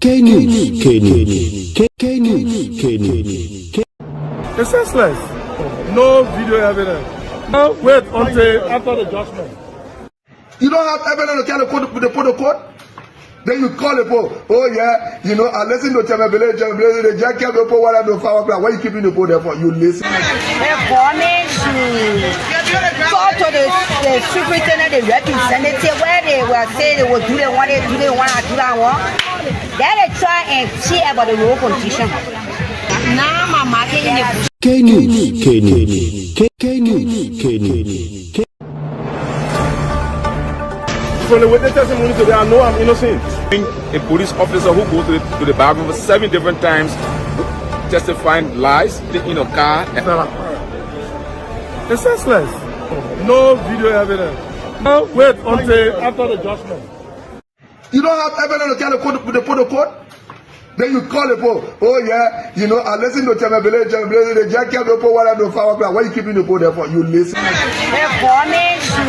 K-News. It's senseless. No video evidence. Now wait until after the judgment. You don't have evidence to carry the protocol? Then you call the poll. Oh yeah, you know, I listen to Chamberlain, the jack kept the poll while I do power plant. Why you keeping the poll there for? You listen. They're coming to talk to the superintendent, the representative, where they will say they will do they want it, do they want to do that one. Then they try and see about the road condition. Now my market in the K-News. From the witness testimony today, I know I'm innocent. A police officer who goes to the bathroom 7 different times, testifying lies in a car. It's senseless. No video evidence. Now wait until after the judgment. You don't have evidence to carry the protocol? Then you call the poll. Oh yeah, you know, I listen to Chamberlain, the jack kept the poll while I do power plant. Why you keeping the poll there for? You listen. They're coming to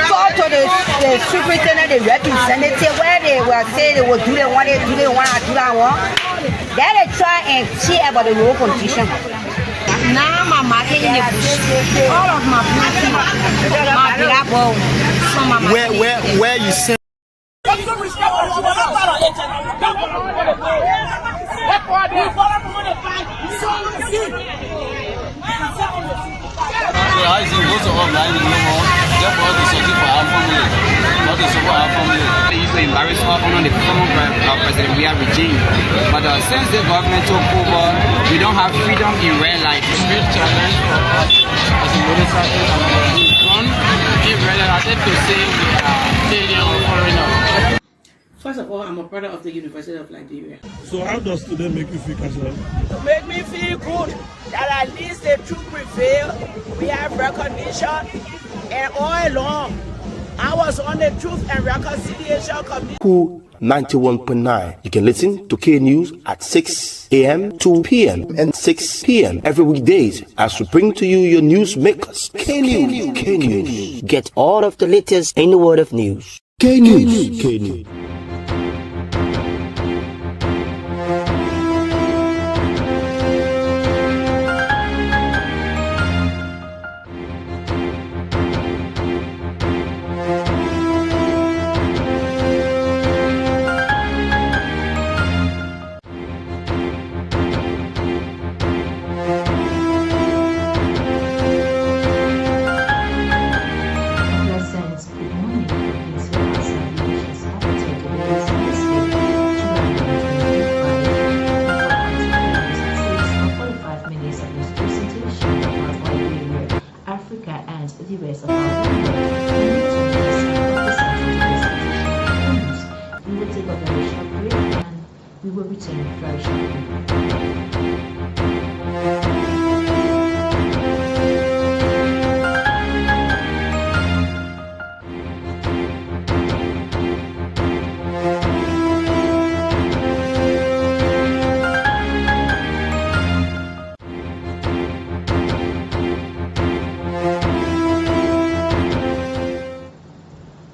talk to the superintendent, the representative, where they will say they will do they want it, do they want to do that one. Then they try and see about the road condition. Now my market in the bush, all of my beauty, my black bone, some of my Where you say? Embarrass us on the former president, we are regime. But since the government took over, we don't have freedom in real life. It's a great challenge for us as a motorcycle company. We've gone in real life to say we are failure or foreigner. First of all, I'm a product of the University of Liberia. So how does today make you feel, Councillor? To make me feel good that at least the truth prevail. We have recognition, and all along I was on the Truth and Reconciliation Committee. Cool 91.9. You can listen to K-News at 6 a.m., 2 p.m. and 6 p.m. every weekdays as we bring to you your news makers. K-News. Get all of the latest in the world of news. K-News.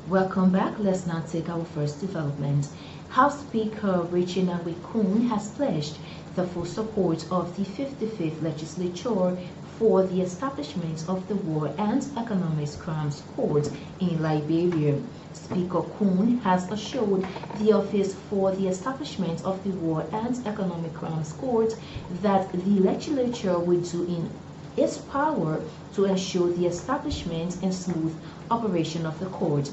Welcome back. Let's now take our first development. House Speaker Richie Nangui-Koon has pledged the full support of the 55th Legislature for the establishment of the War and Economic Crimes Court in Liberia. Speaker Koon has assured the Office for the Establishment of the War and Economic Crimes Court that the legislature will do in its power to ensure the establishment and smooth operation of the court.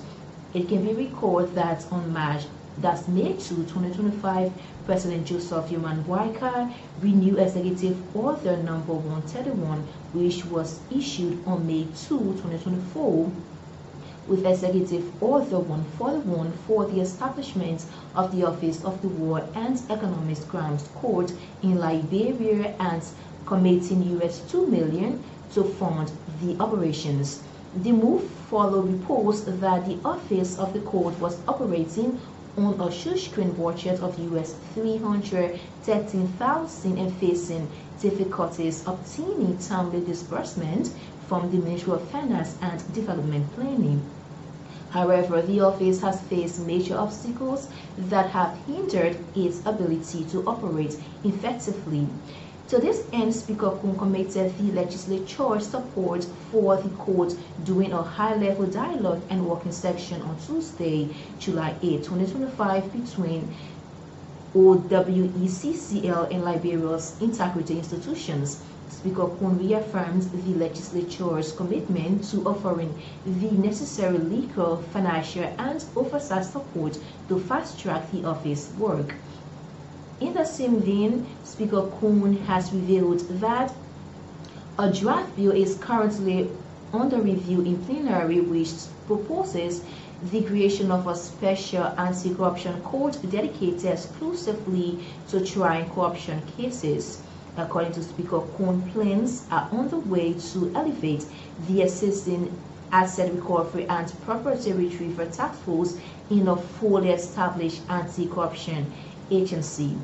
It can be recalled that on May 2, 2025, President Joseph Yoman Boakai renewed Executive Order Number 131, which was issued on May 2, 2024, with Executive Order 141 for the establishment of the Office of the War and Economic Crimes Court in Liberia and committing $2 million to fund the operations. The move followed reports that the Office of the Court was operating on a shoestring budget of $313,000 and facing difficulties obtaining timely disbursement from the Ministry of Finance and Development Planning. However, the office has faced major obstacles that have hindered its ability to operate effectively. To this end, Speaker Koon committed the legislature's support for the court during a high-level dialogue and working session on Tuesday, July 8, 2025, between OWECCL and Liberia's integrity institutions. Speaker Koon reaffirmed the legislature's commitment to offering the necessary legal, financial, and oversight support to fast-track the office work. In the same vein, Speaker Koon has revealed that a draft bill is currently under review in plenary which proposes the creation of a special anti-corruption court dedicated exclusively to trying corruption cases. According to Speaker Koon, plans are on the way to elevate the existing asset recovery and property retrieval task force in a fully established anti-corruption agency.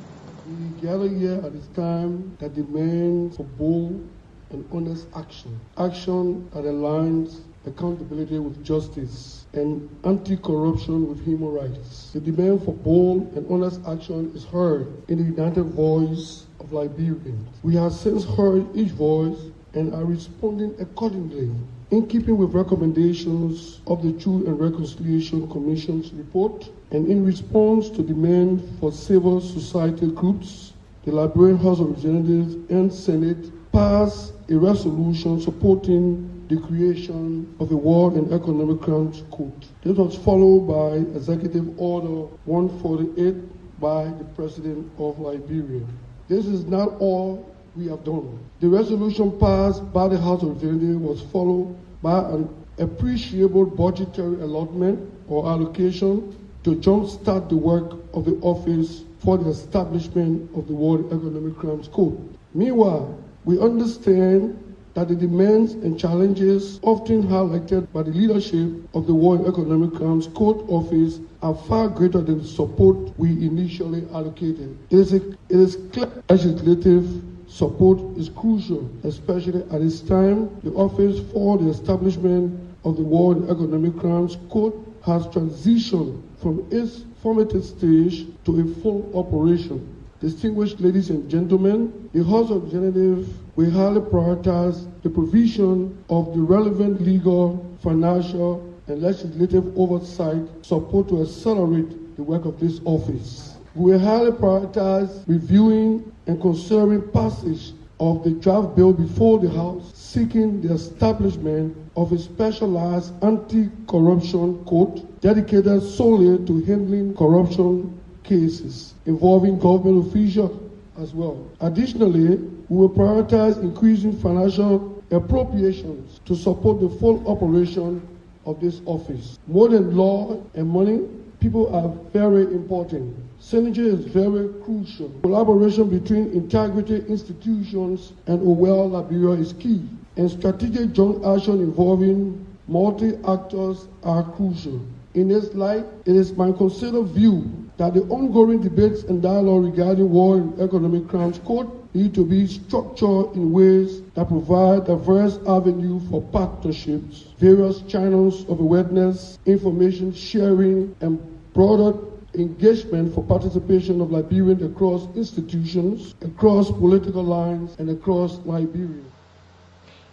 We gather here at this time that demands for bold and honest action. Action that aligns accountability with justice and anti-corruption with human rights. The demand for bold and honest action is heard in the united voice of Liberians. We have since heard each voice and are responding accordingly. In keeping with recommendations of the Truth and Reconciliation Commission's report, and in response to demand for civil society groups, the Liberian House of Representatives and Senate passed a resolution supporting the creation of the World and Economic Crimes Court. This was followed by Executive Order 148 by the President of Liberia. This is not all we have done. The resolution passed by the House of Representatives was followed by an appreciable budgetary allotment or allocation to jumpstart the work of the Office for the establishment of the World Economic Crimes Court. Meanwhile, we understand that the demands and challenges often highlighted by the leadership of the World Economic Crimes Court Office are far greater than the support we initially allocated. It is clear legislative support is crucial, especially at this time the Office for the Establishment of the World Economic Crimes Court has transitioned from its formative stage to a full operation. Distinguished ladies and gentlemen, the House of Representatives will highly prioritize the provision of the relevant legal, financial, and legislative oversight support to accelerate the work of this office. We will highly prioritize reviewing and considering passage of the draft bill before the House, seeking the establishment of a specialized anti-corruption court dedicated solely to handling corruption cases involving government officials as well. Additionally, we will prioritize increasing financial appropriations to support the full operation of this office. More than law and money, people are very important. Synergy is very crucial. Collaboration between integrity institutions and OWEL Liberia is key, and strategic joint action involving multi-actors are crucial. In this light, it is my considered view that the ongoing debates and dialogue regarding World and Economic Crimes Court need to be structured in ways that provide diverse avenues for partnerships, various channels of awareness, information sharing, and broader engagement for participation of Liberians across institutions, across political lines, and across Liberia.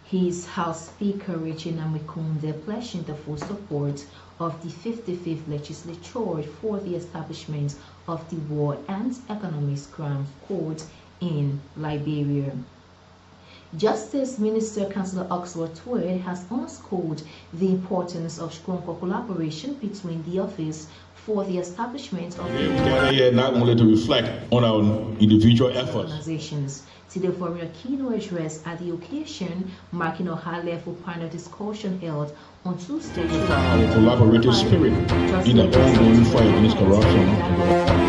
His House Speaker, Regina Mikunde, pledging the full support of the 55th Legislature for the establishment of the War and Economic Crimes Court in Liberia. Justice Minister Councillor Oxford Tweed has underscored the importance of stronger collaboration between the Office for the establishment of we gather here not only to reflect on our individual efforts. Organizations. Today, for a keynote address at the occasion, marking a high-level panel discussion held on Tuesday. Our collaborative spirit in the ongoing fight against corruption.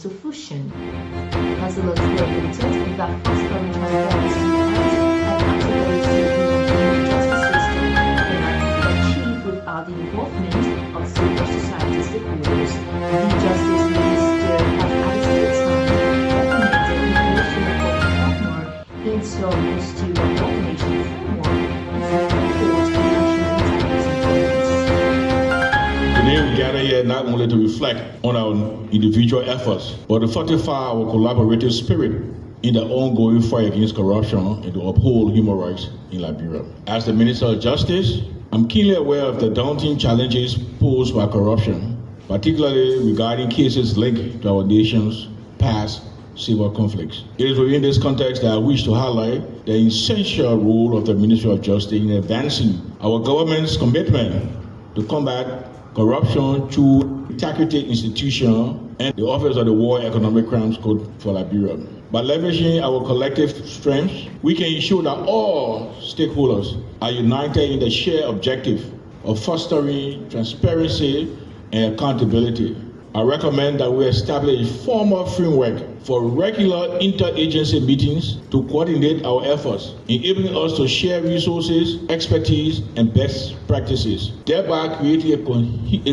To fruition. Councillor were noted that fostering transparency and accountability in the justice system cannot be achieved without the involvement of civil society stakeholders. The Justice Minister has at the same time recommended the creation of a former inter-ministerial coordination framework between the court and national intelligence authorities. Today we gather here not only to reflect on our individual efforts, but to fortify our collaborative spirit in the ongoing fight against corruption and to uphold human rights in Liberia. As the Minister of Justice, I'm keenly aware of the daunting challenges posed by corruption, particularly regarding cases linked to our nation's past civil conflicts. It is within this context that I wish to highlight the essential role of the Ministry of Justice in advancing our government's commitment to combat corruption through integrity institution and the Office of the War Economic Crimes Code for Liberia. By leveraging our collective strengths, we can ensure that all stakeholders are united in the shared objective of fostering transparency and accountability. I recommend that we establish a formal framework for regular interagency meetings to coordinate our efforts, enabling us to share resources, expertise, and best practices, thereby creating a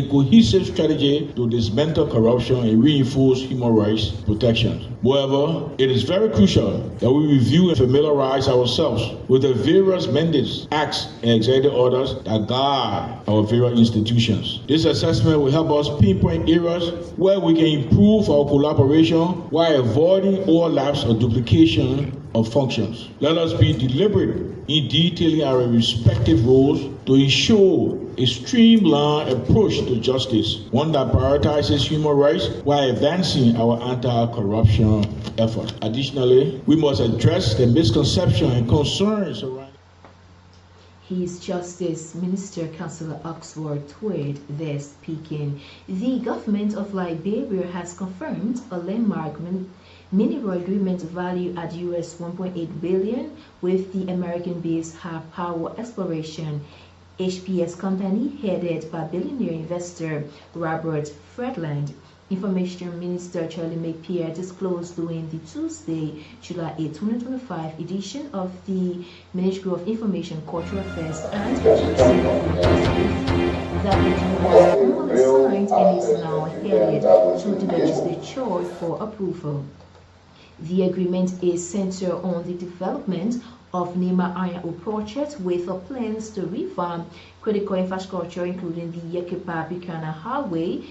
cohesive strategy to dismantle corruption and reinforce human rights protection. Moreover, it is very crucial that we review and familiarize ourselves with the various mandates, acts, and executive orders that guide our various institutions. This assessment will help us pinpoint areas where we can improve our collaboration while avoiding overlaps or duplication of functions. Let us be deliberate in detailing our respective roles to ensure a streamlined approach to justice, one that prioritizes human rights while advancing our anti-corruption efforts. Additionally, we must address the misconceptions and concerns around His Justice Minister Councillor Oxford Tweed there speaking. The government of Liberia has confirmed a landmark mineral agreement valued at US $1.8 billion with the American-based High Power Exploration HPS company headed by billionaire investor Robert Friedland. Information Minister Charlie McPherson disclosed during the Tuesday, July 8, 2025 edition of the Ministry of Information, Cultural Affairs and Agency that the deal was formally signed and is now headed to the legislature for approval. The agreement is centered on the development of Nima Iron Ore project with plans to revamp critical infrastructure including the Yekepa-Bikana Highway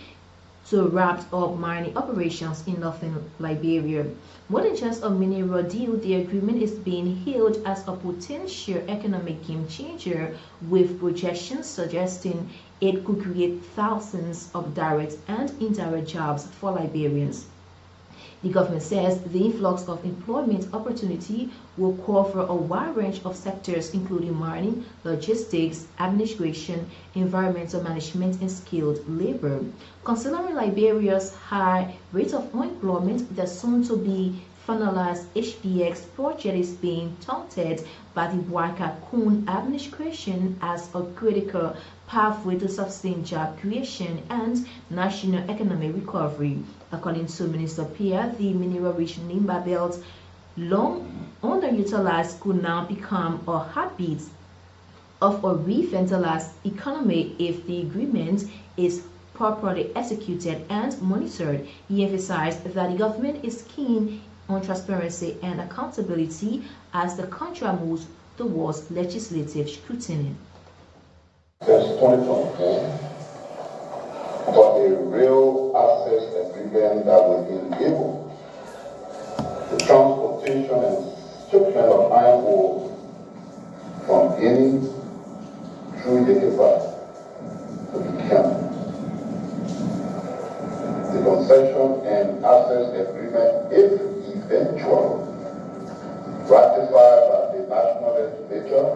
to wrap up mining operations in northern Liberia. More than just a mineral deal, the agreement is being hailed as a potential economic game changer, with projections suggesting it could create thousands of direct and indirect jobs for Liberians. The government says the influx of employment opportunity will cover a wide range of sectors including mining, logistics, administration, environmental management, and skilled labor. Considering Liberia's high rate of unemployment, the soon-to-be finalized HPX project is being touted by the Waka-Kun administration as a critical pathway to sustain job creation and national economic recovery. According to Minister Pierre, the mineral-rich Nimba Belt, long underutilized, could now become a heartbeat of a revitalized economy if the agreement is properly executed and monitored. He emphasized that the government is keen on transparency and accountability as the country moves towards legislative scrutiny. Since 2024, but a real access agreement that will enable the transportation and shipment of iron ore from Guinea through Yekepa to Bikana. The concession and access agreement, if eventually ratified by the national legislature,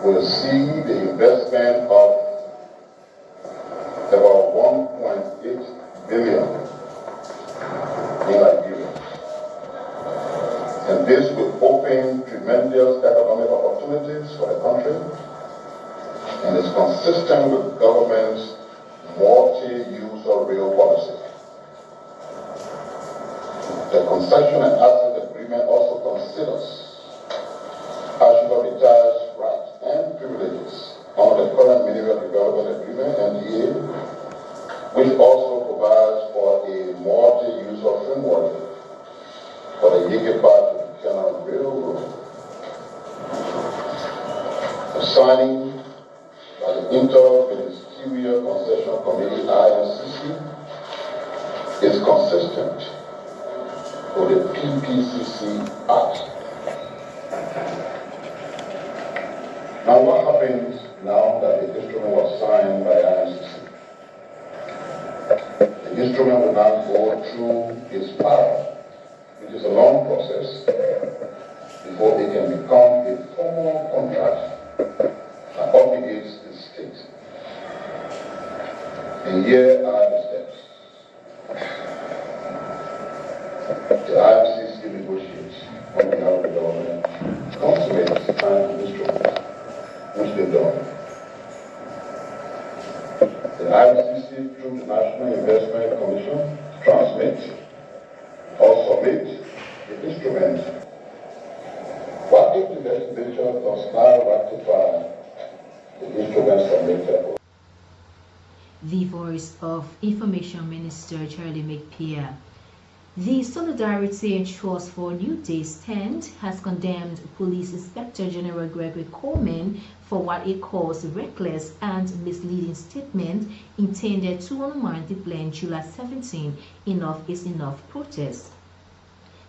will see the investment of about $1.8 billion in Liberia. And this will open tremendous economic opportunities for the country and is consistent with the government's multi-user rail policy. The concession and access agreement also considers Ashuba-Bita's rights and privileges under the current Mineral Development Agreement, NDA, which also provides for a multi-user framework for the Yekeba to Buchanan Railroad. The signing by the Inter-Ministerial Concession Committee, IMCC, is consistent with the PPCC Act. Now, what happens now that the instrument was signed by IMCC? The instrument will now go through its power, which is a long process, before it can become a formal contract that obligates the state. And here are the steps. The IMCC negotiates on behalf of the government, consummates the signed instrument, which they've done. The IMCC, through the National Investment Commission, transmits or submits the instrument. What if the legislature does not ratify the instrument submitted? The voice of Information Minister Charlie McPeer. The Solidarity and Trust for New Day stand has condemned Police Inspector General Gregory Coleman for what it calls reckless and misleading statement intended to undermine the planned July 17 Enough is Enough protest.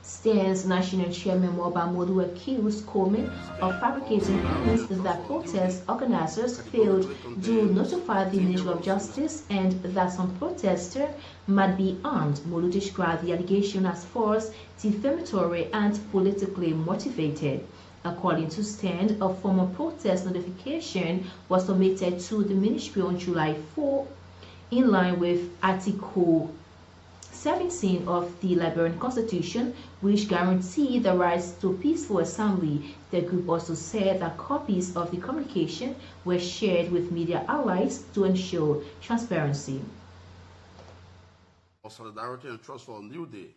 STAN's National Chairman Moba Modu accused Coleman of fabricating claims that protest organizers failed to notify the Ministry of Justice and that some protesters might be armed. Modu described the allegation as false, defamatory, and politically motivated. According to STAN, a formal protest notification was submitted to the Ministry on July 4 in line with Article 17 of the Liberian Constitution, which guarantee the rights to peaceful assembly. The group also said that copies of the communication were shared with media allies to ensure transparency. Solidarity and Trust for a New Day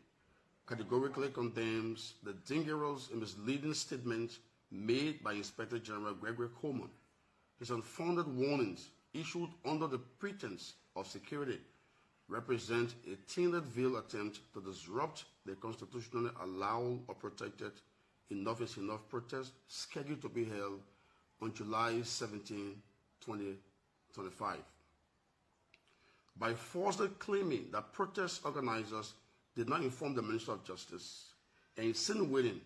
categorically condemns the dangerous and misleading statement made by Inspector General Gregory Coleman. His unfounded warnings issued under the pretense of security represent a thin-veiled attempt to disrupt the constitutionally allowed or protected Enough is Enough protest scheduled to be held on July 17, 2025. By falsely claiming that protest organizers did not inform the Minister of Justice and insinuating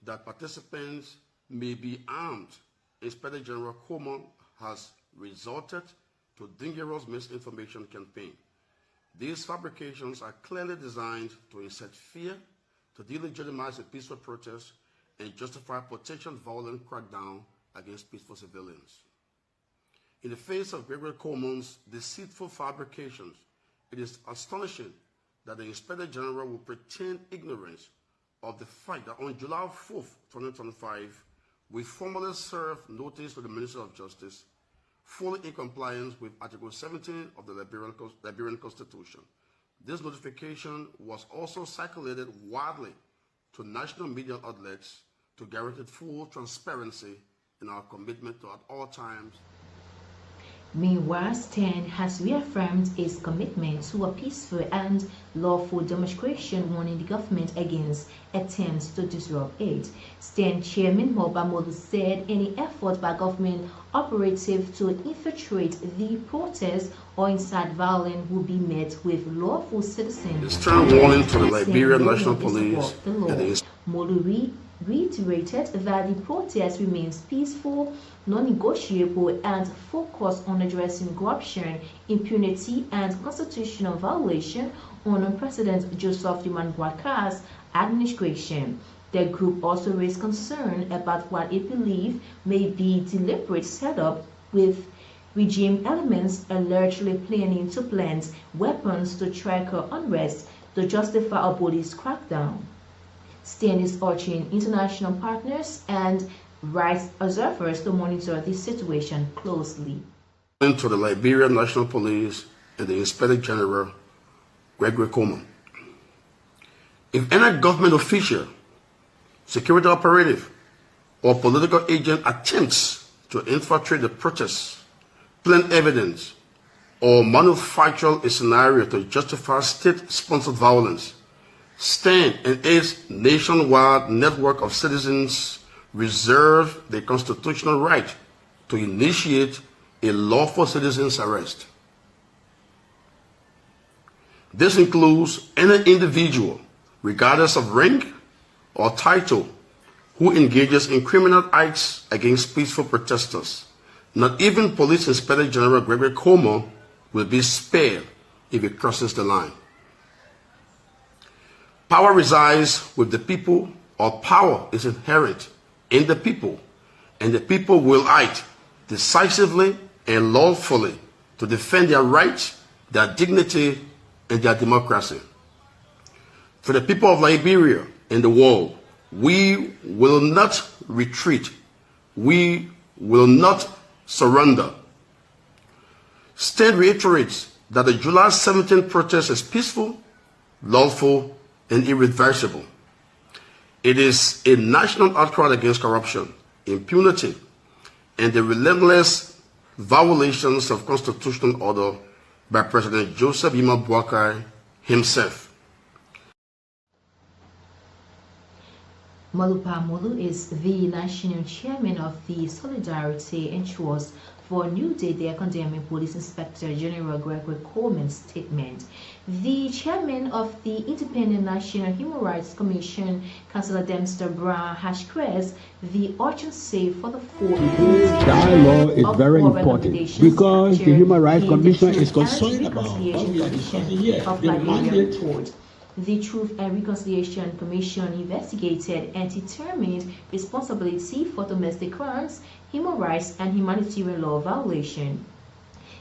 that participants may be armed, Inspector General Coleman has resorted to dangerous misinformation campaign. These fabrications are clearly designed to incite fear, to delegitimize a peaceful protest, and justify potential violent crackdown against peaceful civilians. In the face of Gregory Coleman's deceitful fabrications, it is astonishing that the Inspector General will pretend ignorance of the fact that on July 4, 2025, we formally served notice to the Minister of Justice, fully in compliance with Article 17 of the Liberian Constitution. This notification was also circulated widely to national media outlets to guarantee full transparency in our commitment to at all times. Meanwhile, STAN has reaffirmed its commitment to a peaceful and lawful demonstration, warning the government against attempts to disrupt it. STAN Chairman Moba Modu said any effort by government operatives to infiltrate the protest or incite violence will be met with lawful citizens. It's stern warning to the Liberian National Police. Modu reiterated that the protest remains peaceful, non-negotiable, and focused on addressing corruption, impunity, and constitutional violation under President Joseph Dimangwaka's administration. The group also raised concern about what it believes may be deliberate setup with regime elements allegedly planning to plant weapons to trigger unrest to justify a police crackdown. STAN is urging international partners and rights observers to monitor this situation closely. To the Liberian National Police and the Inspector General Gregory Coleman. If any government official, security operative, or political agent attempts to infiltrate the protests, plant evidence, or manufacture a scenario to justify state-sponsored violence, stand and its nationwide network of citizens reserve the constitutional right to initiate a lawful citizen's arrest. This includes any individual, regardless of rank or title, who engages in criminal acts against peaceful protesters. Not even Police Inspector General Gregory Como will be spared if he crosses the line. Power resides with the people, or power is inherent in the people, and the people will act decisively and lawfully to defend their rights, their dignity, and their democracy. For the people of Liberia and the world, we will not retreat. We will not surrender. STAND reiterates that the July 17th protest is peaceful, lawful, and irreversible. It is a national outcry against corruption, impunity, and the relentless violations of constitutional order by President Joseph Yima Boakai himself. Malupa Molu is the national chairman of the Solidarity and Trust for New Day. They are condemning Police Inspector General Gregory Coleman's statement. The chairman of the Independent National Human Rights Commission, Councillor Dempster Brown, has stressed the urgency for the full dialogue is very important because the Human Rights Commission is concerned about what we are discussing here. The mandate. The Truth and Reconciliation Commission investigated and determined responsibility for domestic crimes, human rights, and humanitarian law violation.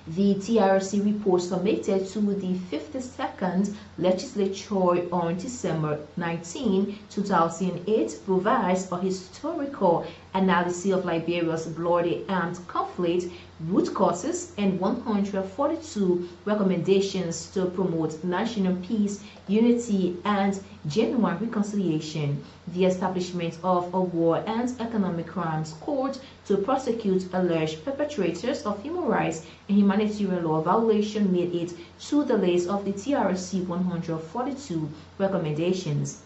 The TRC report submitted to the 52nd Legislature on December 19, 2008 provides a historical analysis of Liberia's bloody armed conflict, root causes, and 142 recommendations to promote national peace, unity, and genuine reconciliation. The establishment of a war and economic crimes court to prosecute alleged perpetrators of human rights and humanitarian law violation made it to the list of the TRC 142 recommendations.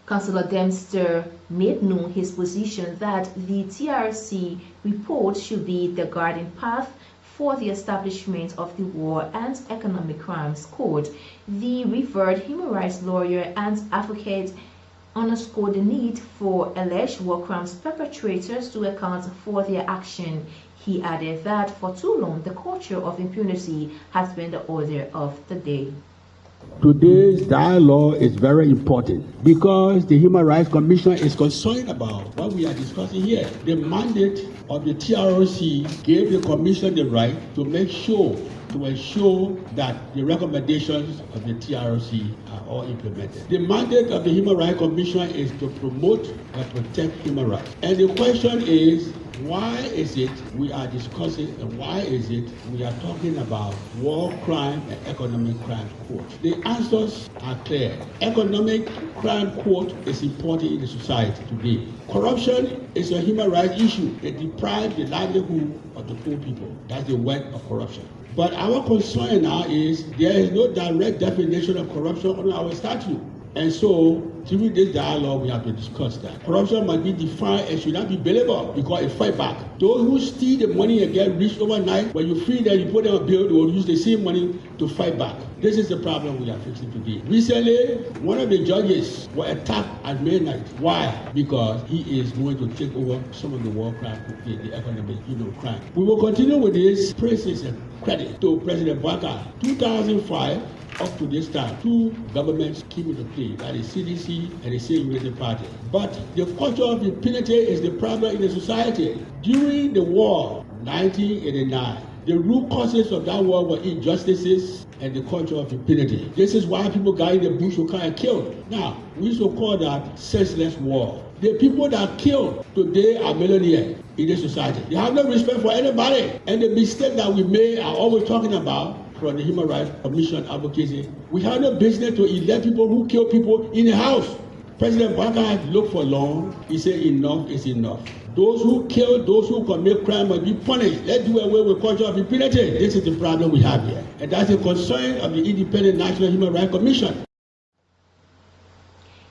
Councillor Dempster made known his position that the TRC report should be the guiding path for the establishment of the War and Economic Crimes Court. The revered human rights lawyer and advocate underscored the need for alleged war crimes perpetrators to account for their action. He added that for too long the culture of impunity has been the order of the day. Today's dialogue is very important because the Human Rights Commission is concerned about what we are discussing here. The mandate of the TRC gave the Commission the right to make sure, to ensure that the recommendations of the TRC are all implemented. The mandate of the Human Rights Commission is to promote and protect human rights. And the question is, why is it we are discussing and why is it we are talking about war crime and economic crime court? The answers are clear. Economic crime court is important in the society today. Corruption is a human rights issue. It deprives the livelihood of the poor people. That's the work of corruption. But our concern now is there is no direct definition of corruption under our statute. And so, through this dialogue, we have to discuss that. Corruption must be defined and should not be bailable because it fight back. Those who steal the money and get rich overnight, when you free them, you put them on bail, they will use the same money to fight back. This is the problem we are facing today. Recently, one of the judges was attacked at midnight. Why? Because he is going to take over some of the war crime, the economic crime. We will continue with this praises and credit to President Boakai. 2005, up to this time, two governments came into play, that is CDC and the State Unity Party. But the culture of impunity is the problem in the society. During the war, 1989, the root causes of that war were injustices and the culture of impunity. This is why people got in the bush who kind of killed. Now, we used to call that senseless war. The people that killed today are millionaires in this society. They have no respect for anybody. And the mistake that we made are always talking about from the Human Rights Commission advocacy. We have no business to elect people who kill people in the house. President Baka had looked for long. He said enough is enough. Those who kill, those who commit crime must be punished. Let's do away with culture of impunity. This is the problem we have here. And that's the concern of the Independent National Human Rights Commission.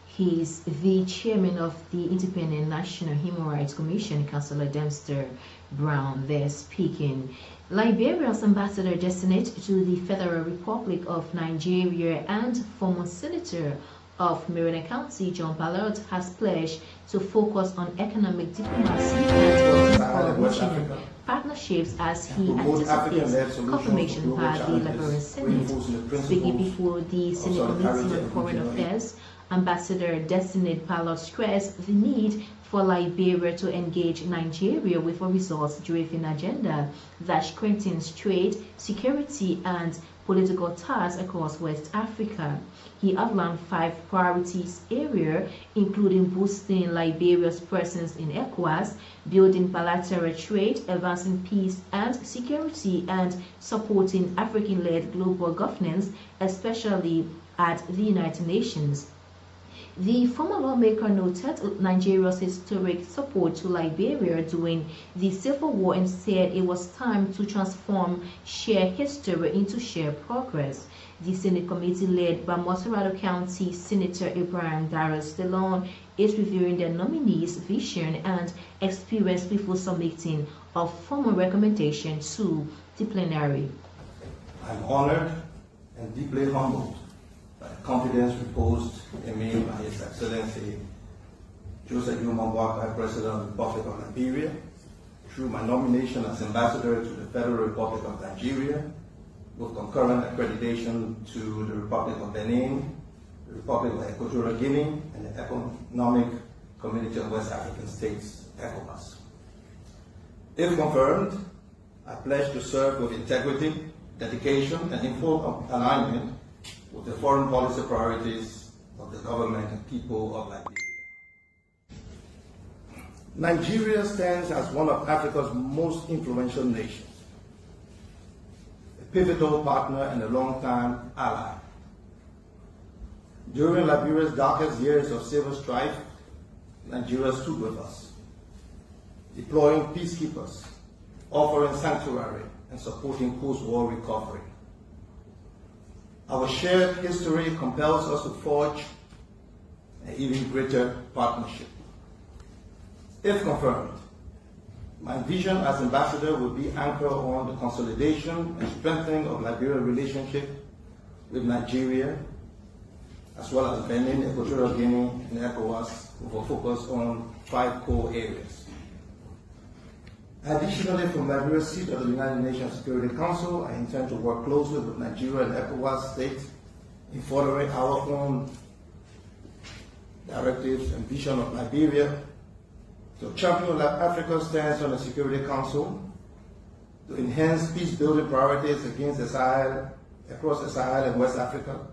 He is the chairman of the Independent National Human Rights Commission, Councillor Dempster Brown, there speaking. Liberia's ambassador designate to the Federal Republic of Nigeria and former senator of Maryland County, John Ballard, has pledged to focus on economic diplomacy and regional partnerships as he anticipates confirmation by the Liberian Senate. Speaking before the Senate Committee on Foreign Affairs, Ambassador Designate Ballard stressed the need for Liberia to engage Nigeria with a results-driven agenda that strengthens trade, security, and political ties across West Africa. He outlined 5 priorities areas, including boosting Liberia's presence in ECOWAS, building bilateral trade, advancing peace and security, and supporting African-led global governance, especially at the United Nations. The former lawmaker noted Nigeria's historic support to Liberia during the Civil War and said it was time to transform shared history into shared progress. The Senate committee led by Montserrado County Senator Ibrahim Darius Delon is reviewing their nominees' vision and experience before submitting a formal recommendation to the plenary. I'm honored and deeply humbled by the confidence reposed in me by His Excellency Joseph Umambwaka, President of the Republic of Liberia, through my nomination as Ambassador to the Federal Republic of Nigeria, with concurrent accreditation to the Republic of Benin, the Republic of Equatorial Guinea, and the Economic Community of West African States, ECOWAS. If confirmed, I pledge to serve with integrity, dedication, and in full alignment with the foreign policy priorities of the government and people of Liberia. Nigeria stands as one of Africa's most influential nations, a pivotal partner and a long-time ally. During Liberia's darkest years of civil strife, Nigeria stood with us, deploying peacekeepers, offering sanctuary, and supporting post-war recovery. Our shared history compels us to forge an even greater partnership. If confirmed, my vision as ambassador will be anchored on the consolidation and strengthening of Liberia's relationship with Nigeria, as well as Benin, Equatorial Guinea, and ECOWAS, with a focus on 5 core areas. Additionally, from Liberia's seat of the United Nations Security Council, I intend to work closely with Nigeria and ECOWAS states in furthering our own directives and vision of Liberia, to champion Africa's stance on the Security Council, to enhance peace-building priorities against the Sahel, across the Sahel and West Africa,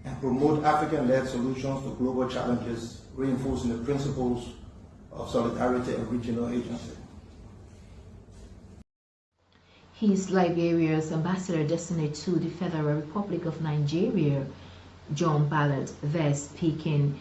and promote African-led solutions to global challenges, reinforcing the principles of solidarity and regional agency. He is Liberia's ambassador designate to the Federal Republic of Nigeria, John Ballard, there speaking.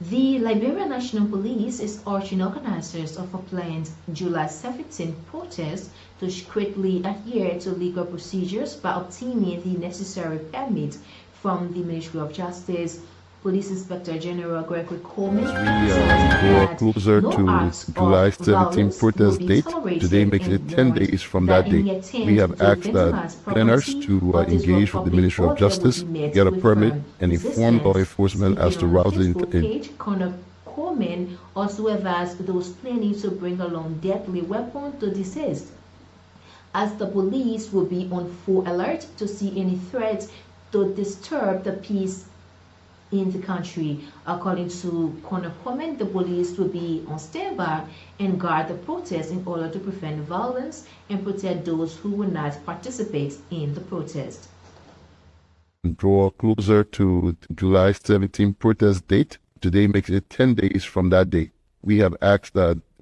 The Liberian National Police is urging organizers of a planned July 17 protest to strictly adhere to legal procedures by obtaining the necessary permit from the Ministry of Justice. Police Inspector General Gregory Coleman draw closer to July 17 protest date. Today makes it 10 days from that date. We have asked planners to engage with the Ministry of Justice, get a permit, and inform law enforcement as to routes in. Colonel Coleman also advised those planning to bring along deadly weapons to desist, as the police will be on full alert to see any threats to disturb the peace in the country. According to Colonel Coleman, the police will be on standby and guard the protest in order to prevent violence and protect those who will not participate in the protest. Draw closer to July 17 protest date. Today makes it 10 days from that date. We have asked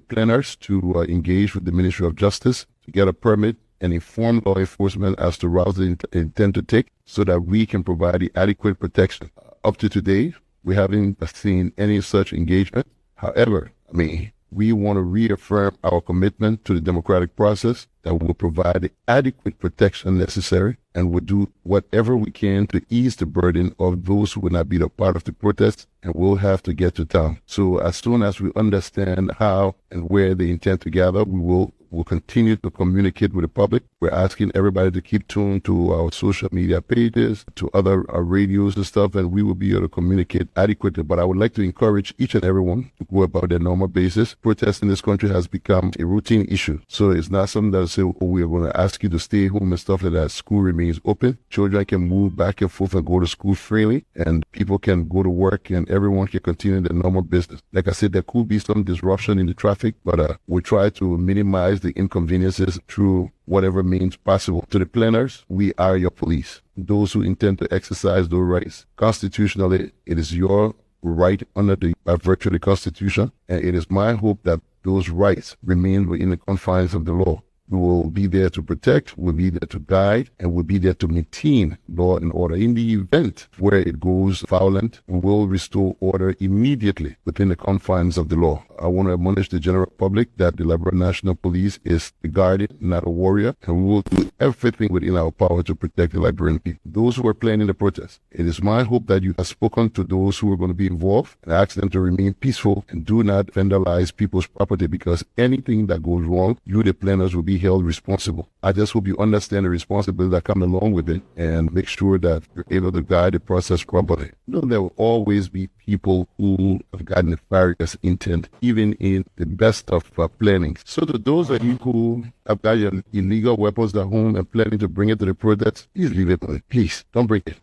planners to engage with the Ministry of Justice to get a permit and inform law enforcement as to routes they intend to take so that we can provide the adequate protection. Up to today, we haven't seen any such engagement. However, we want to reaffirm our commitment to the democratic process that will provide the adequate protection necessary and will do whatever we can to ease the burden of those who will not be a part of the protest and will have to get to town. So as soon as we understand how and where they intend to gather, we'll continue to communicate with the public. We're asking everybody to keep tuned to our social media pages, to other radios and stuff, and we will be able to communicate adequately. But I would like to encourage each and everyone to go about their normal basis. Protest in this country has become a routine issue. So it's not something that say, oh, we're going to ask you to stay home and stuff like that. School remains open. Children can move back and forth and go to school freely, and people can go to work, and everyone can continue their normal business. Like I said, there could be some disruption in the traffic, but we try to minimize the inconveniences through whatever means possible. To the planners, we are your police. Those who intend to exercise those rights. Constitutionally, it is your right by virtue of the Constitution, and it is my hope that those rights remain within the confines of the law. We will be there to protect, we'll be there to guide, and we'll be there to maintain law and order. In the event where it goes violent, we will restore order immediately within the confines of the law. I want to admonish the general public that the Liberia National Police is a guardian, not a warrior, and we will do everything within our power to protect the Liberian people. Those who are planning the protest, it is my hope that you have spoken to those who are going to be involved and ask them to remain peaceful and do not vandalize people's property, because anything that goes wrong, you, the planners, will be held responsible. I just hope you understand the responsibility that comes along with it and make sure that you're able to guide the process properly. There will always be people who have got nefarious intent, even in the best of planning. So to those of you who have got your illegal weapons at home and planning to bring it to the protest, please leave it. Please, don't bring it.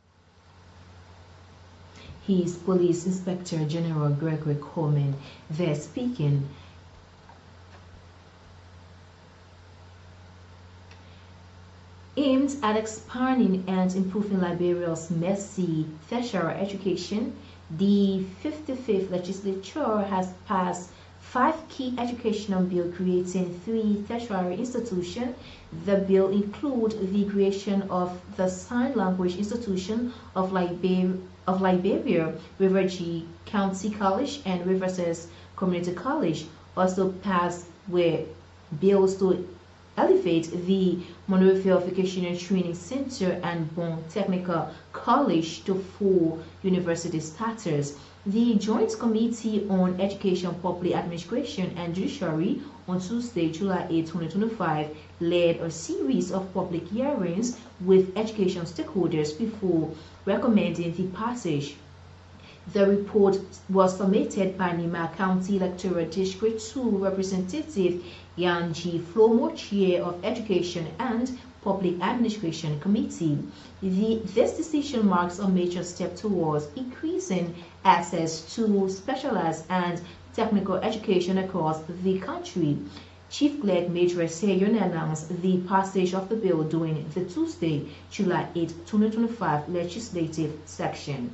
He is Police Inspector General Gregory Coleman there speaking. Aimed at expanding and improving Liberia's Mercy tertiary education, the 55th Legislature has passed 5 key educational bills creating 3 tertiary institutions. The bill includes the creation of the Sign Language Institution of Liberia, River G County College, and Riverside Community College. Also passed were bills to elevate the Monrovia Vocational Training Center and Bon Technical College to full university status. The Joint Committee on Education, Public Administration and Judiciary on Tuesday, July 8, 2025, led a series of public hearings with education stakeholders before recommending the passage. The report was submitted by Nima County Electoral District 2 Representative Yan G. Flomo, Chair of Education and Public Administration Committee. This decision marks a major step towards increasing access to specialized and technical education across the country. Chief Clerk Major Seyon announced the passage of the bill during the Tuesday, July 8, 2025 legislative session.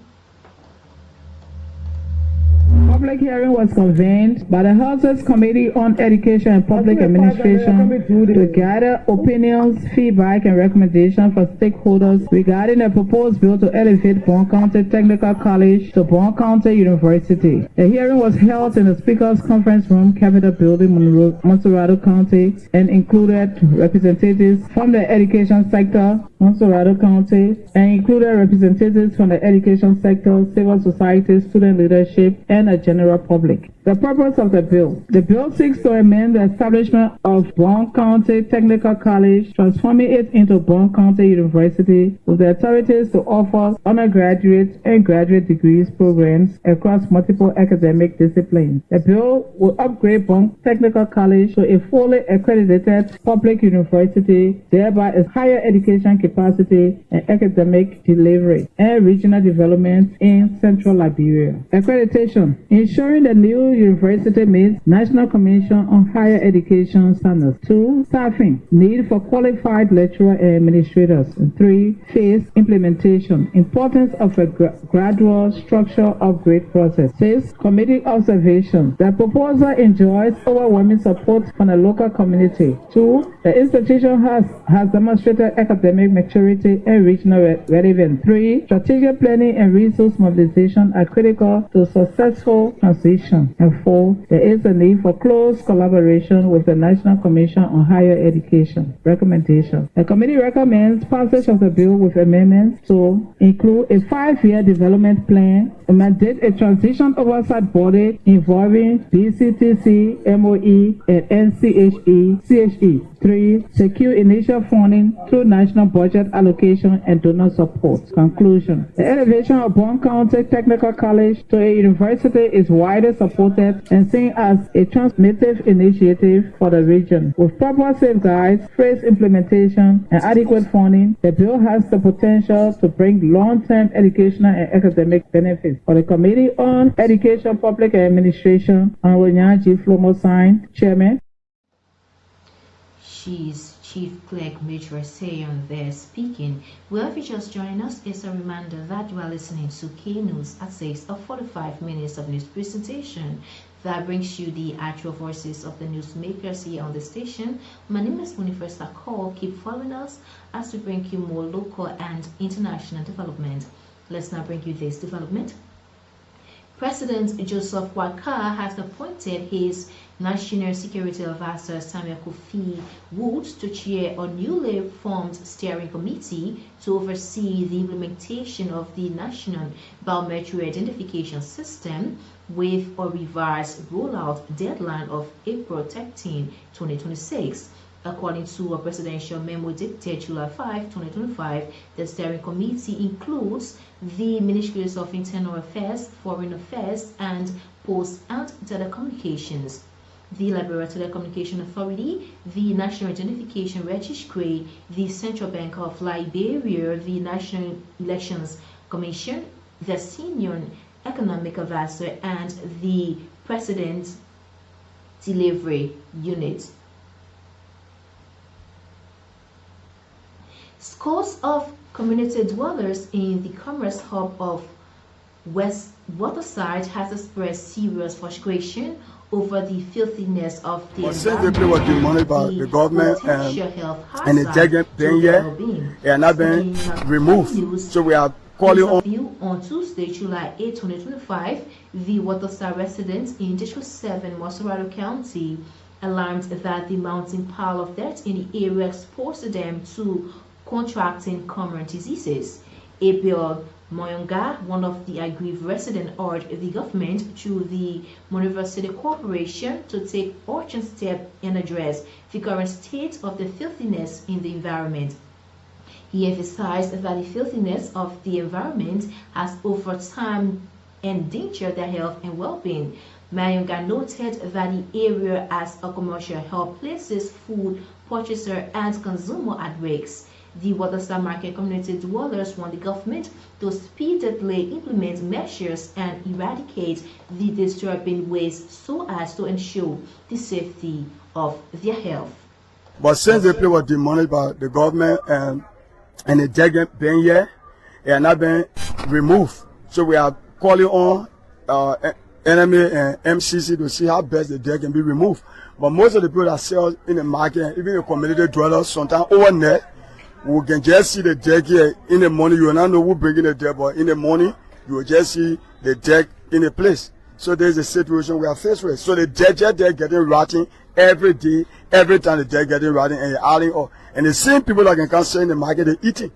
Public hearing was convened by the House's Committee on Education and Public Administration to gather opinions, feedback, and recommendations for stakeholders regarding a proposed bill to elevate Bon County Technical College to Bon County University. The hearing was held in the Speaker's Conference Room, Capitol Building, Montserrado County, and included representatives from the education sector, Montserrado County, and included representatives from the education sector, civil society, student leadership, and the general public. The purpose of the bill. The bill seeks to amend the establishment of Bon County Technical College, transforming it into Bon County University, with the authorities to offer undergraduate and graduate degrees programs across multiple academic disciplines. The bill will upgrade Bon Technical College to a fully accredited public university, thereby its higher education capacity and academic delivery and regional development in Central Liberia. Accreditation. Ensuring the new university meets National Commission on Higher Education standards. 2. Staffing. Need for qualified lecturer and administrators. And 3. Phase implementation. Importance of a gradual structure upgrade process. 6. Committee observation. The proposal enjoys overwhelming support from the local community. 2. The institution has demonstrated academic maturity and regional relevance. 3. Strategic planning and resource mobilization are critical to successful transition. And 4. There is a need for close collaboration with the National Commission on Higher Education. Recommendation. The committee recommends passage of the bill with amendments to include a 5-year development plan, mandate a transition oversight body involving BCTC, MOE, and CHE. 3. Secure initial funding through national budget allocation and donor support. Conclusion. The elevation of Bond County Technical College to a university is widely supported and seen as a transformative initiative for the region. With proper safeguards, phase implementation, and adequate funding, the bill has the potential to bring long-term educational and academic benefits. For the Committee on Education, Public Administration, Honorable Nyaji Flomo Sign, Chairman. She's Chief Clerk Major Sayon there speaking. Well, if you're just joining us, it's a reminder that you are listening to K News at 6 of 45 minutes of news presentation that brings you the actual voices of the newsmakers here on the station. My name is Munifesta Cole. Keep following us as we bring you more local and international development. Let's now bring you this development. President Joseph Waka has appointed his National Security Advisor Samuel Kofi Woods to chair a newly formed steering committee to oversee the implementation of the National Biometric Identification System with a revised rollout deadline of April 13, 2026. According to a presidential memo dated July 5, 2025, the steering committee includes the Ministries of Internal Affairs, Foreign Affairs, and Post and Telecommunications, the Liberia Telecommunication Authority, the National Identification Registry, the Central Bank of Liberia, the National Elections Commission, the Senior Economic Advisor, and the President's Delivery Unit. Scores of community dwellers in the commerce hub of West Waterside has expressed serious frustration over the filthiness of the environment. Was the money by the government and the tagging being here and not been removed. So we are calling on Tuesday, July 8, 2025, the Waterside residents in District 7, Mossorado County, alarmed that the mounting pile of dirt in the area exposed them to contracting common diseases. Abel Moyonga, one of the aggrieved residents, urged the government through the Monrovia City Corporation to take urgent steps and address the current state of the filthiness in the environment. He emphasized that the filthiness of the environment has over time endangered their health and well-being. Moyonga noted that the area as a commercial hub places food purchaser and consumer at risk. The Waterside Market community dwellers want the government to speedily implement measures and eradicate the disturbing waste so as to ensure the safety of their health. But since they play with the money by the government and the tagging being here and not been removed, so we are calling on NMA and MCC to see how best the debt can be removed. But most of the people that sell in the market, even the community dwellers, sometimes overnight, we can just see the deck here in the morning. You will not know who bringing the deck, but in the morning, you will just see the deck in a place. So there's a situation we are faced with. So the deck getting rotten every day, every time the deck getting rotten and adding up. And the same people that can come sell in the market, they eating.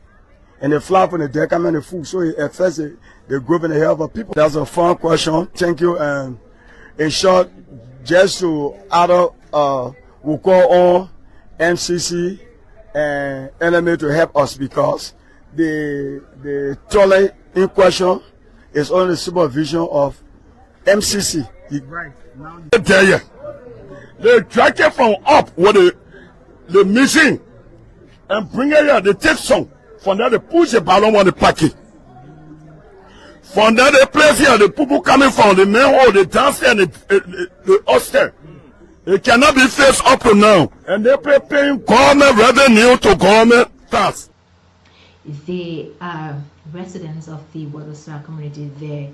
And they fly from the deck and the food. So it affects the growth and the health of people. That's a fun question. Thank you. In short, just to add up, we'll call on MCC and NMA to help us because the toilet in question is under the supervision of MCC. Right. Now they drag it from up with the machine and bring it here. They take some from there. They push the ballon on the packet. From that place here, the people coming from the main hall, the downstairs, and the upstairs. It cannot be faced up to now. And they're paying government revenue to government tax. They are residents of the Waterside community there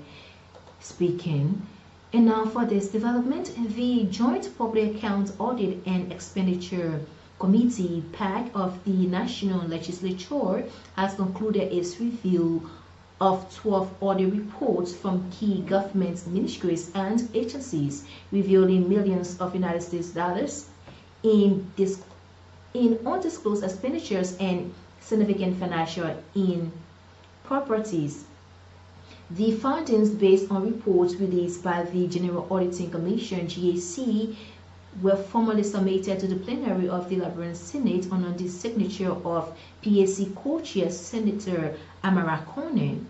speaking. And now for this development, the Joint Public Accounts Audit and Expenditure Committee PAC of the National Legislature has concluded its review of 12 audit reports from key government ministries and agencies, revealing millions of United States dollars in undisclosed expenditures and significant financial improprieties. The findings, based on reports released by the General Auditing Commission (GAC), were formally submitted to the plenary of the Liberian Senate under the signature of PAC co-chair Senator Amara Conan.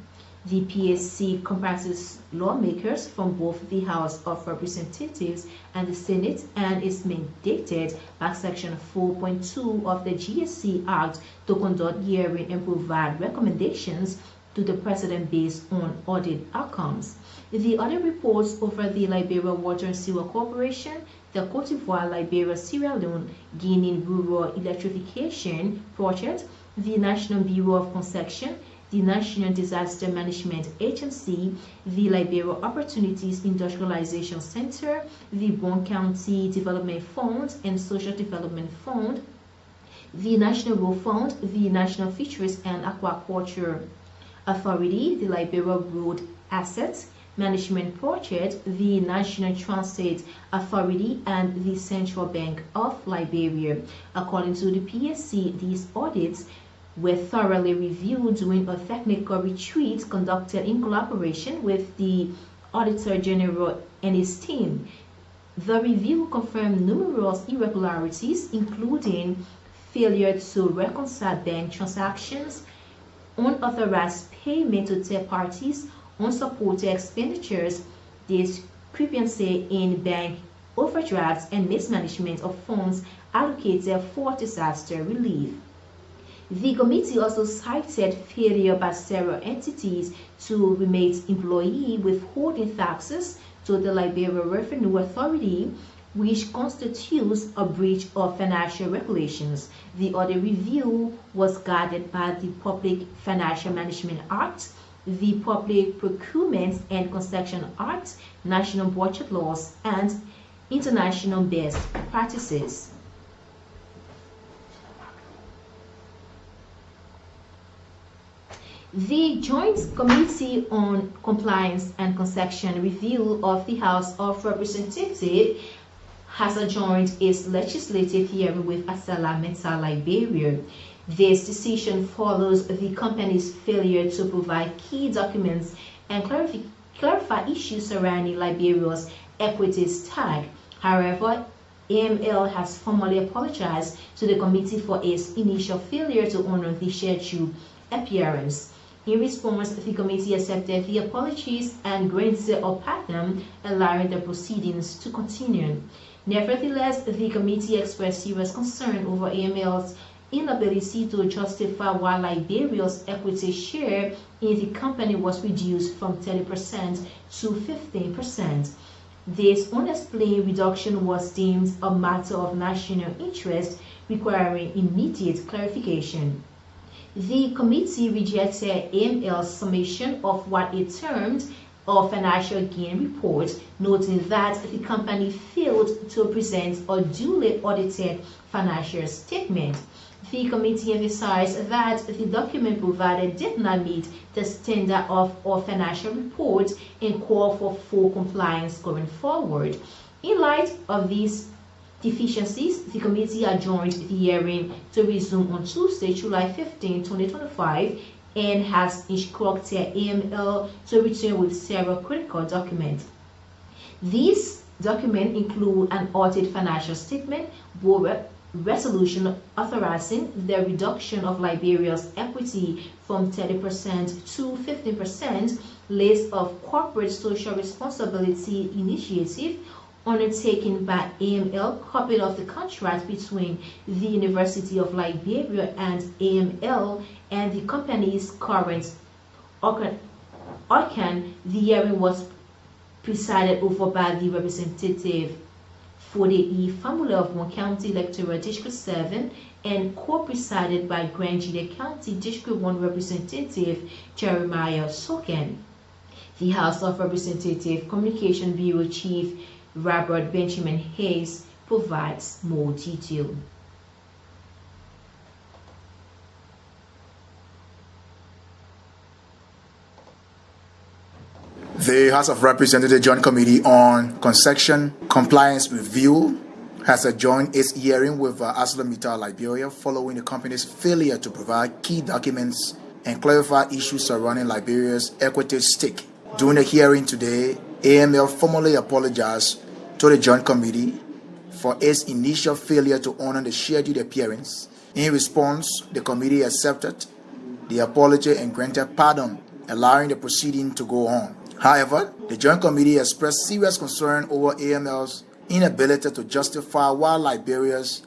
The PAC comprises lawmakers from both the House of Representatives and the Senate, and is mandated by Section 4.2 of the GSC Act to conduct hearings and provide recommendations to the President based on audit outcomes. The audit reports over the Liberia Water and Sewer Corporation, the Cote d'Ivoire, Liberia, Sierra Leone, Guinea Rural Electrification Project, the National Bureau of Construction, the National Disaster Management Agency, the Liberia Opportunities Industrialization Center, the Bon County Development Fund and Social Development Fund, the National Road Fund, the National Fisheries and Aquaculture Authority, the Liberia Road Assets Management Project, the National Transit Authority, and the Central Bank of Liberia. According to the PSC, these audits were thoroughly reviewed during a technical retreat conducted in collaboration with the Auditor General and his team. The review confirmed numerous irregularities, including failure to reconcile bank transactions, unauthorized payment to third parties, unsupported expenditures, discrepancy in bank overdrafts, and mismanagement of funds allocated for disaster relief. The committee also cited failure by several entities to remit employee withholding taxes to the Liberia Revenue Authority, which constitutes a breach of financial regulations. The audit review was guided by the Public Financial Management Act, the Public Procurement and Construction Act, national budget laws, and international best practices. The Joint Committee on Compliance and Construction Review of the House of Representatives has adjourned its legislative hearing with Asala Meta Liberia. This decision follows the company's failure to provide key documents and clarify issues surrounding Liberia's equities tag. However, AML has formally apologized to the committee for its initial failure to honor the scheduled appearance. In response, the committee accepted the apologies and granted a pardon, allowing the proceedings to continue. Nevertheless, the committee expressed serious concern over AML's inability to justify why Liberia's equity share in the company was reduced from 30% to 15%. This unexplained reduction was deemed a matter of national interest, requiring immediate clarification. The committee rejected AML's summation of what it termed a financial gain report, noting that the company failed to present a duly audited financial statement. The committee emphasized that the document provided did not meet the standard of a financial report and called for full compliance going forward. In light of these deficiencies, the committee adjourned the hearing to resume on Tuesday, July 15, 2025, and has instructed AML to return with several critical documents. These documents include an audited financial statement, board resolution authorizing the reduction of Liberia's equity from 30% to 15%, list of corporate social responsibility initiative undertaken by AML, copy of the contract between the University of Liberia and AML, and the company's current Orkan, the hearing was presided over by the representative for the E Family of Mon County Electoral District 7 and co-presided by Grand Gila County District 1 Representative Jeremiah Soken. The House of Representatives Communication Bureau Chief Robert Benjamin Hayes provides more detail. The House of Representatives Joint Committee on Concession Compliance Review has adjourned its hearing with ArcelorMittal Liberia following the company's failure to provide key documents and clarify issues surrounding Liberia's equity stake. During the hearing today, AML formally apologized to the Joint Committee for its initial failure to honor the scheduled appearance. In response, the committee accepted the apology and granted pardon, allowing the proceeding to go on. However, the Joint Committee expressed serious concern over AML's inability to justify why Liberia's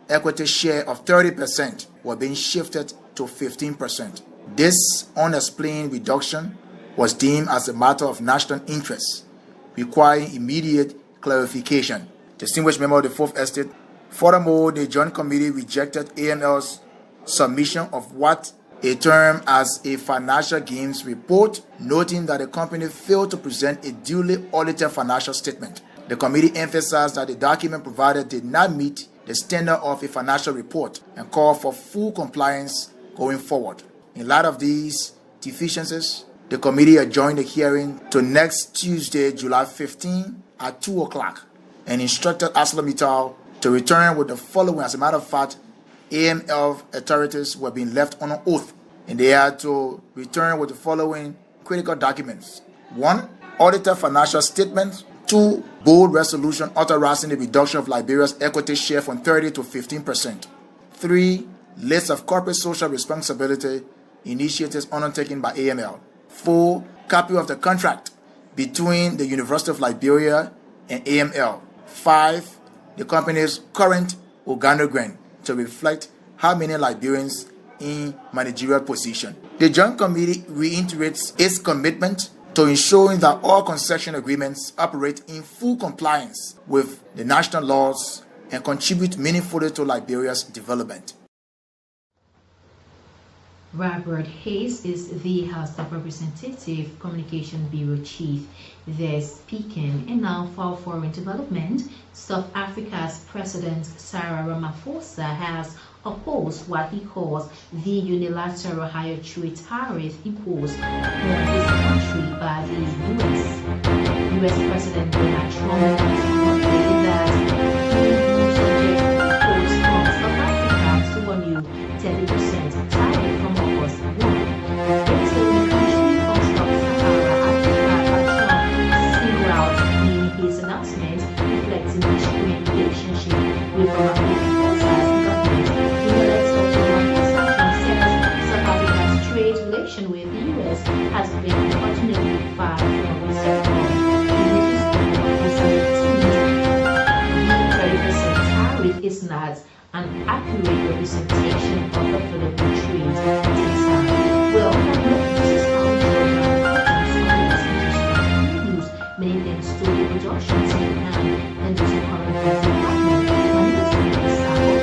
equity share of 30% was being shifted to 15%. This unexplained reduction was deemed as a matter of national interest, requiring immediate clarification. Distinguished member of the Fourth Estate, furthermore, the Joint Committee rejected AML's submission of what a term as a financial gains report, noting that the company failed to present a duly audited financial statement. The committee emphasized that the document provided did not meet the standard of a financial report and called for full compliance going forward. In light of these deficiencies, the committee adjourned the hearing to next Tuesday, July 15 at 2 o'clock and instructed ArcelorMittal to return with the following. As a matter of fact, AML authorities were being left on an oath, and they had to return with the following critical documents. 1. Audited financial statements. 2. Board resolution authorizing the reduction of Liberia's equity share from 30 to 15%. 3. List of corporate social responsibility initiatives undertaken by AML. 4. Copy of the contract between the University of Liberia and AML. 5. The company's current organogram to reflect how many Liberians in managerial position. The Joint Committee reiterates its commitment to ensuring that all concession agreements operate in full compliance with the national laws and contribute meaningfully to Liberia's development. Robert Hayes is the House of Representatives Communication Bureau Chief there speaking. And now for foreign development, South Africa's President Cyril Ramaphosa has opposed what he calls the unilateral higher trade tariff imposed on his country by the U.S. U.S. President Donald Trump has stated that he will subject imports from South Africa to a new 30% tariff from August 1. It's the country of Sub-Saharan Africa that Trump singled out in his announcement, reflecting the strained relationship with Ramaphosa's government. With the U.S. has been unfortunately far from acceptable. The 30% tariff is not an accurate representation of available trade data. Well, this is how news many things to the production team and those who currently happening when it is